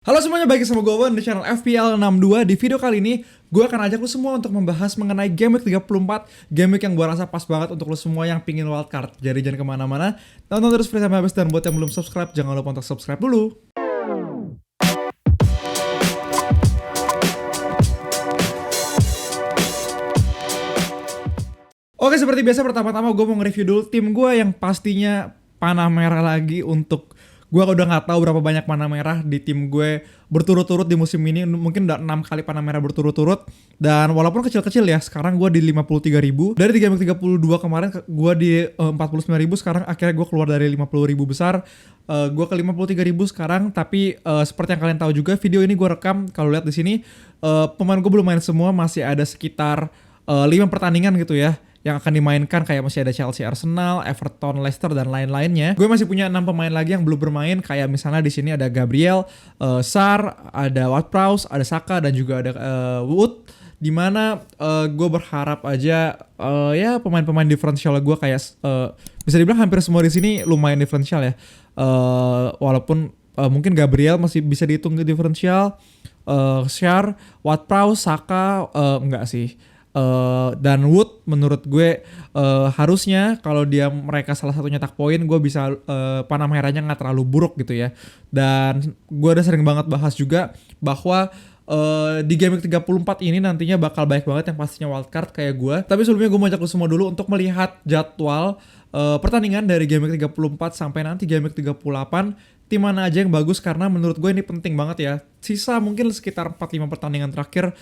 Halo semuanya, balik sama gue Wan di channel FPL 62. Di video kali ini, gue akan ajak lu semua untuk membahas mengenai Game Week 34. Game Week yang gue rasa pas banget untuk lu semua yang pingin wildcard. Jadi jangan kemana-mana, tonton terus video sampai habis. Dan buat yang belum subscribe, jangan lupa untuk subscribe dulu. Oke, seperti biasa pertama-tama gue mau nge-review dulu tim gue yang pastinya panah merah lagi untuk gue udah nggak tahu berapa banyak panah merah di tim gue berturut-turut di musim ini. Mungkin udah 6 kali panah merah berturut-turut. Dan walaupun kecil-kecil ya, sekarang gue di 53.000. Dari 32 kemarin gue di 49.000. Sekarang akhirnya gue keluar dari 50.000 besar. Gue ke 53.000 sekarang. Tapi seperti yang kalian tahu juga, video ini gue rekam. Kalau lihat di sini, pemain gue belum main semua. Masih ada sekitar 5 pertandingan gitu ya yang akan dimainkan, kayak masih ada Chelsea, Arsenal, Everton, Leicester dan lain-lainnya. Gue masih punya 6 pemain lagi yang belum bermain, kayak misalnya di sini ada Gabriel, Sar, ada Ward-Prowse, ada Saka dan juga ada Wood. Dimana gue berharap aja ya pemain-pemain diferensial gue kayak bisa dibilang hampir semua di sini lumayan diferensial ya. Walaupun mungkin Gabriel masih bisa dihitung diferensial, Sar, Ward-Prowse, Saka enggak sih. Dan Wood menurut gue harusnya kalau mereka salah satu nyetak poin, gue bisa panah merahnya nggak terlalu buruk gitu ya. Dan gue udah sering banget bahas juga bahwa di Game Week 34 ini nantinya bakal baik banget yang pastinya wildcard kayak gue. Tapi sebelumnya gue mau ajak lu semua dulu untuk melihat jadwal pertandingan dari Game Week 34 sampai nanti Game Week 38. Tim mana aja yang bagus, karena menurut gue ini penting banget ya. Sisa mungkin sekitar 4-5 pertandingan terakhir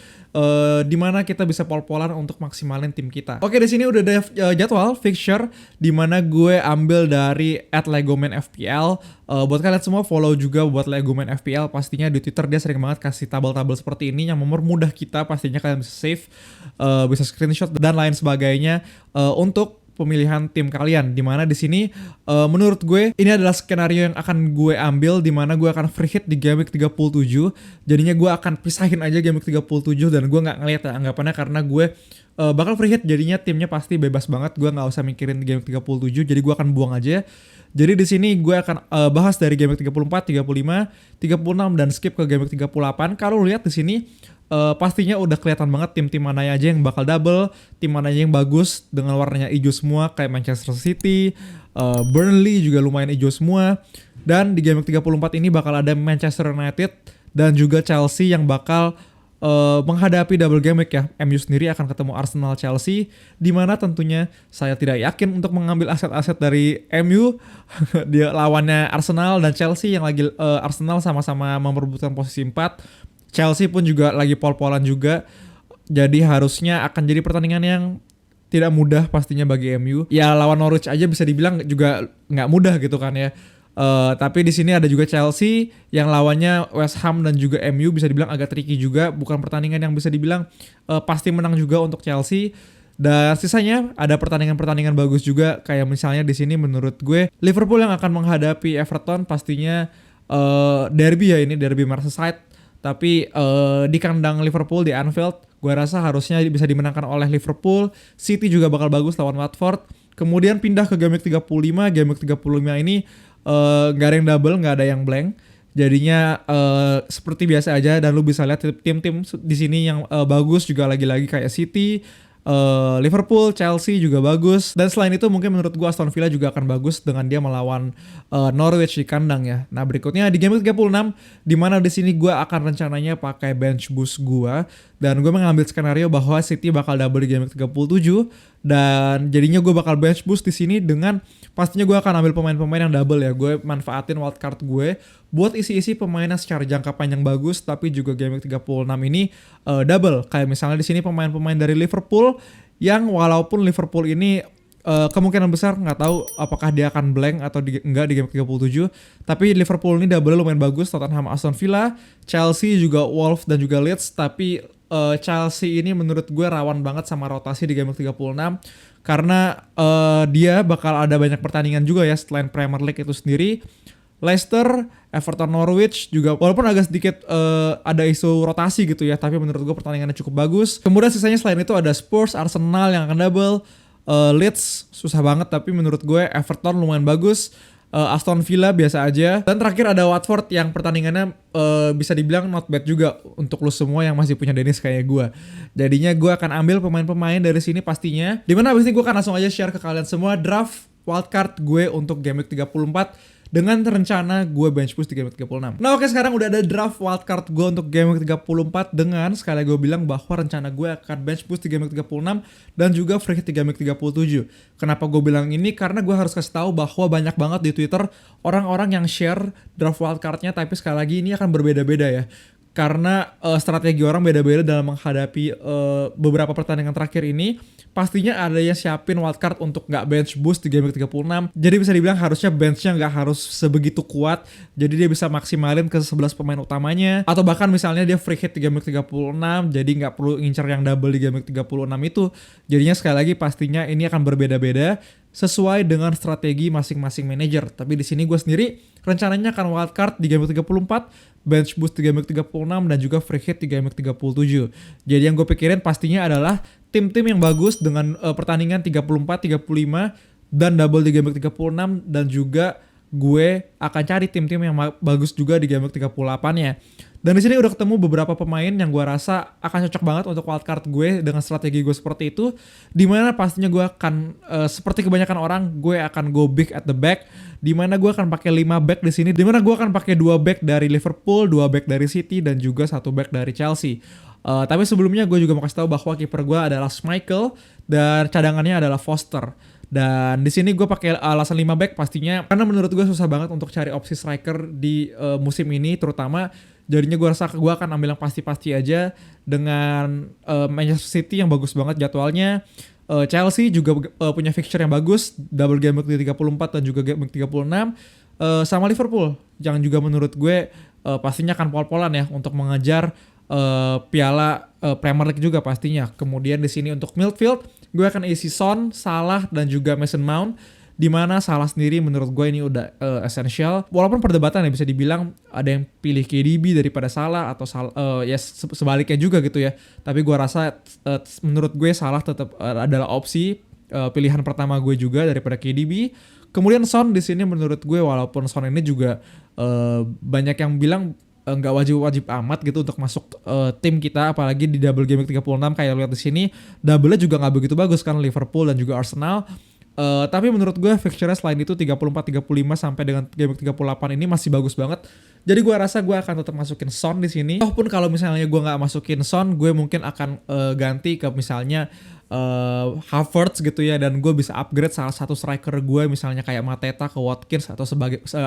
di mana kita bisa pol-polan untuk maksimalin tim kita. Oke, di sini udah ada jadwal fixture di mana gue ambil dari @legomanfpl. Buat kalian semua follow juga buat Legoman FPL, pastinya di Twitter dia sering banget kasih tabel-tabel seperti ini yang mempermudah kita. Pastinya kalian bisa save, bisa screenshot dan lain sebagainya untuk pemilihan tim kalian. Dimana di sini menurut gue ini adalah skenario yang akan gue ambil, dimana gue akan free hit di Game Week 37. Jadinya gue akan pisahin aja Game Week 37 dan gue nggak ngeliat ya anggapannya, karena gue bakal free hit, jadinya timnya pasti bebas banget. Gue nggak usah mikirin Game Week 37, jadi gue akan buang aja. Jadi di sini gue akan bahas dari Game Week 34, 35, 36 dan skip ke Game Week 38. Kalau lihat di sini pastinya udah kelihatan banget tim-tim mana aja yang bakal double, tim mana aja yang bagus dengan warnanya hijau semua, kayak Manchester City, Burnley juga lumayan hijau semua. Dan di Game Week 34 ini bakal ada Manchester United dan juga Chelsea yang bakal menghadapi double game week ya. MU sendiri akan ketemu Arsenal, Chelsea, di mana tentunya saya tidak yakin untuk mengambil aset-aset dari MU. Dia lawannya Arsenal dan Chelsea yang lagi Arsenal sama-sama memperebutkan posisi 4. Chelsea pun juga lagi pol-polan juga. Jadi harusnya akan jadi pertandingan yang tidak mudah pastinya bagi MU. Ya lawan Norwich aja bisa dibilang juga nggak mudah gitu kan ya. Tapi di sini ada juga Chelsea yang lawannya West Ham dan juga MU, bisa dibilang agak tricky juga. Bukan pertandingan yang bisa dibilang pasti menang juga untuk Chelsea. Dan sisanya ada pertandingan-pertandingan bagus juga, kayak misalnya di sini menurut gue Liverpool yang akan menghadapi Everton, pastinya derby ya, ini derby Merseyside. Tapi di kandang Liverpool di Anfield, gue rasa harusnya bisa dimenangkan oleh Liverpool. City juga bakal bagus lawan Watford. Kemudian pindah ke Game Week 35. Game Week 35 ini nggak ada yang double, nggak ada yang blank. Jadinya seperti biasa aja, dan lu bisa lihat tim-tim di sini yang bagus juga lagi-lagi kayak City, Liverpool, Chelsea juga bagus. Dan selain itu mungkin menurut gua Aston Villa juga akan bagus dengan dia melawan Norwich di kandang ya. Nah, berikutnya di Game Week 36, di mana di sini gua akan rencananya pakai bench boost gua, dan gue mengambil skenario bahwa City bakal double di Game Week 37, dan jadinya gue bakal bench boost di sini dengan pastinya gue akan ambil pemain-pemain yang double ya. Gue manfaatin wildcard gue buat isi-isi pemainnya secara jangka panjang bagus, tapi juga Game Week 36 ini double. Kayak misalnya di sini pemain-pemain dari Liverpool yang walaupun Liverpool ini kemungkinan besar nggak tahu apakah dia akan blank atau enggak di Game Week 37. Tapi Liverpool ini double lumayan bagus, Tottenham, Aston Villa, Chelsea juga Wolves dan juga Leeds. Tapi Chelsea ini menurut gue rawan banget sama rotasi di Game Week 36, karena dia bakal ada banyak pertandingan juga ya selain Premier League itu sendiri. Leicester, Everton, Norwich juga walaupun agak sedikit ada isu rotasi gitu ya, tapi menurut gue pertandingannya cukup bagus. Kemudian sisanya selain itu ada Spurs, Arsenal yang akan double, Leeds susah banget, tapi menurut gue Everton lumayan bagus. Aston Villa biasa aja. Dan terakhir ada Watford yang pertandingannya bisa dibilang not bad juga untuk lu semua yang masih punya Dennis kayak gue. Jadinya gue akan ambil pemain-pemain dari sini pastinya. Dimana abis ini gue akan langsung aja share ke kalian semua draft wildcard gue untuk Game Week 34 dengan rencana gue bench boost di Game Week 36. Nah oke, sekarang udah ada draft wildcard gue untuk Game Week 34 dengan sekali gue bilang bahwa rencana gue akan bench boost di Game Week 36 dan juga free hit di Game Week 37. Kenapa gue bilang ini? Karena gue harus kasih tahu bahwa banyak banget di Twitter orang-orang yang share draft wildcardnya, tapi sekali lagi ini akan berbeda-beda ya. Karena strategi orang beda-beda dalam menghadapi beberapa pertandingan terakhir ini. Pastinya ada yang siapin wildcard untuk nggak bench boost di Game Week 36. Jadi bisa dibilang harusnya benchnya nggak harus sebegitu kuat. Jadi dia bisa maksimalin ke 11 pemain utamanya. Atau bahkan misalnya dia free hit di Game Week 36. Jadi nggak perlu ngincer yang double di Game Week 36 itu. Jadinya sekali lagi pastinya ini akan berbeda-beda sesuai dengan strategi masing-masing manajer. Tapi di sini gue sendiri rencananya akan wildcard di Game Week 34, bench boost di Game Week 36, dan juga free hit di Game Week 37. Jadi yang gue pikirin pastinya adalah tim-tim yang bagus dengan pertandingan 34, 35, dan double di Game Week 36, dan juga gue akan cari tim-tim yang bagus juga di Game Week 38-nya. Dan di sini udah ketemu beberapa pemain yang gue rasa akan cocok banget untuk wildcard gue dengan strategi gue seperti itu. Dimana pastinya gue akan seperti kebanyakan orang, gue akan go big at the back. Dimana gue akan pakai 5 back di sini. Dimana gue akan pakai 2 back dari Liverpool, 2 back dari City, dan juga 1 back dari Chelsea. Tapi sebelumnya gue juga mau kasih tahu bahwa kiper gue adalah Schmeichel dan cadangannya adalah Foster. Dan di sini gue pakai alasan 5 back pastinya karena menurut gue susah banget untuk cari opsi striker di musim ini terutama. Jadinya gue rasa gue akan ambil yang pasti-pasti aja dengan Manchester City yang bagus banget jadwalnya. Chelsea juga punya fixture yang bagus, double game week di 34 dan juga game week 36. Sama Liverpool yang juga menurut gue pastinya akan pol-polan ya untuk mengejar piala Premier League juga pastinya. Kemudian di sini untuk midfield gue akan isi Son, Salah, dan juga Mason Mount. Dimana Salah sendiri menurut gue ini udah essential. Walaupun perdebatan ya bisa dibilang ada yang pilih KDB daripada Salah atau ya sebaliknya juga gitu ya. Tapi gue rasa menurut gue Salah tetap adalah opsi pilihan pertama gue juga daripada KDB. Kemudian Son di sini menurut gue walaupun Son ini juga banyak yang bilang nggak wajib amat gitu untuk masuk tim kita, apalagi di double game week 36 kayak lihat di sini double-nya juga nggak begitu bagus kan, Liverpool dan juga Arsenal. Tapi menurut gue fixture-nya selain itu 34, 35 sampai dengan game week 38 ini masih bagus banget. Jadi gue rasa gue akan tetap masukin Son di sini. Walaupun kalau misalnya gue nggak masukin Son, gue mungkin akan ganti ke misalnya Havertz gitu ya, dan gue bisa upgrade salah satu striker gue misalnya kayak Mateta ke Watkins atau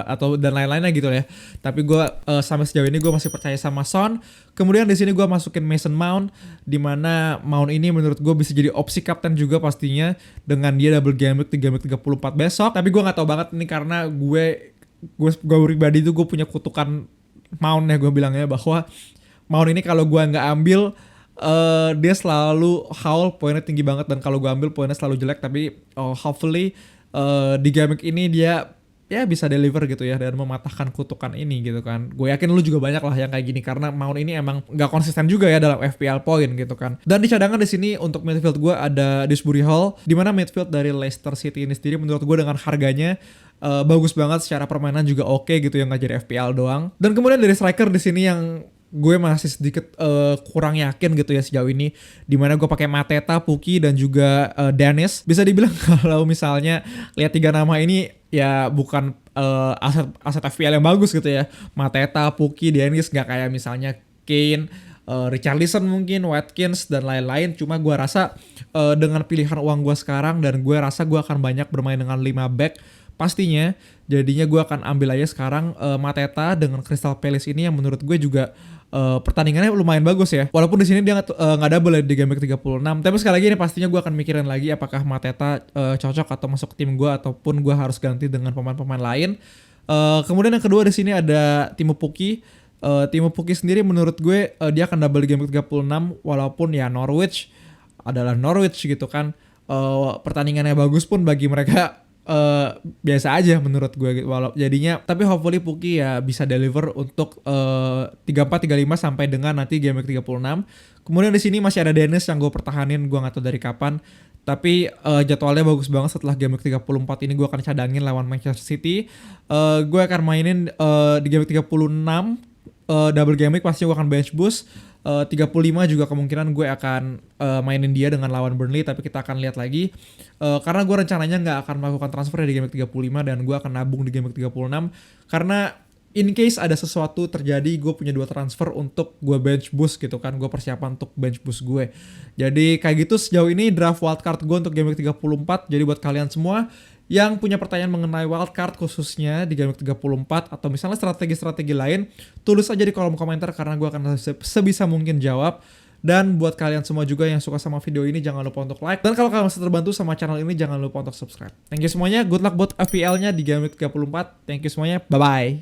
atau dan lain-lainnya gitu ya. Tapi gue sampai sejauh ini gue masih percaya sama Son. Kemudian di sini gue masukin Mason Mount, di mana Mount ini menurut gue bisa jadi opsi kapten juga pastinya dengan dia double game week 34 besok. Tapi gue nggak tahu banget ini karena gue pribadi tuh gue punya kutukan Mount ya, gue bilangnya bahwa Mount ini kalau gue nggak ambil dia selalu haul poinnya tinggi banget, dan kalau gue ambil poinnya selalu jelek. Tapi hopefully di game ini dia ya bisa deliver gitu ya dan mematahkan kutukan ini gitu kan. Gue yakin lu juga banyak lah yang kayak gini karena Mount ini emang gak konsisten juga ya dalam FPL point gitu kan. Dan di cadangan di sini untuk midfield gue ada Dewsbury Hall, di mana midfield dari Leicester City ini sendiri menurut gue dengan harganya bagus banget, secara permainan juga oke gitu ya, nggak jadi FPL doang. Dan kemudian dari striker di sini yang gue masih sedikit kurang yakin gitu ya sejauh ini, dimana gue pakai Mateta, Pukki, dan juga Dennis. Bisa dibilang kalau misalnya lihat 3 nama ini ya bukan aset FPL yang bagus gitu ya. Mateta, Pukki, Dennis nggak kayak misalnya Kane, Richarlison mungkin, Watkins, dan lain-lain. Cuma gue rasa dengan pilihan uang gue sekarang, dan gue rasa gue akan banyak bermain dengan 5 back pastinya, jadinya gue akan ambil aja sekarang Mateta dengan Crystal Palace ini yang menurut gue juga pertandingannya lumayan bagus ya. Walaupun di sini dia nggak double ya di game week 36. Tapi sekali lagi ini pastinya gue akan mikirin lagi apakah Mateta cocok atau masuk tim gue, ataupun gue harus ganti dengan pemain-pemain lain. Kemudian yang kedua di sini ada Timo Pukki. Timo Pukki sendiri menurut gue dia akan double di game week 36, walaupun ya Norwich adalah Norwich gitu kan. Pertandingannya bagus pun bagi mereka biasa aja menurut gue gitu. Jadinya tapi hopefully Pukki ya bisa deliver untuk 34, 35 sampai dengan nanti game week 36. Kemudian di sini masih ada Dennis yang gue pertahanin, gue nggak tahu dari kapan. Tapi jadwalnya bagus banget. Setelah game week 34 ini gue akan cadangin lawan Manchester City. Gue akan mainin di game week 36 double game week, pasti gue akan bench boost. 35 juga kemungkinan gue akan mainin dia dengan lawan Burnley, tapi kita akan lihat lagi. Karena gue rencananya nggak akan melakukan transfer di game week 35 dan gue akan nabung di game week 36. Karena in case ada sesuatu terjadi, gue punya 2 transfer untuk gue bench boost gitu kan. Gue persiapan untuk bench boost gue. Jadi kayak gitu sejauh ini draft wildcard gue untuk game week 34. Jadi buat kalian semua yang punya pertanyaan mengenai wildcard khususnya di game week 34 atau misalnya strategi-strategi lain, tulis aja di kolom komentar karena gue akan sebisa mungkin jawab. Dan buat kalian semua juga yang suka sama video ini, jangan lupa untuk like. Dan kalau kalian masih terbantu sama channel ini, jangan lupa untuk subscribe. Thank you semuanya, good luck buat FPL-nya di game week 34. Thank you semuanya, bye-bye.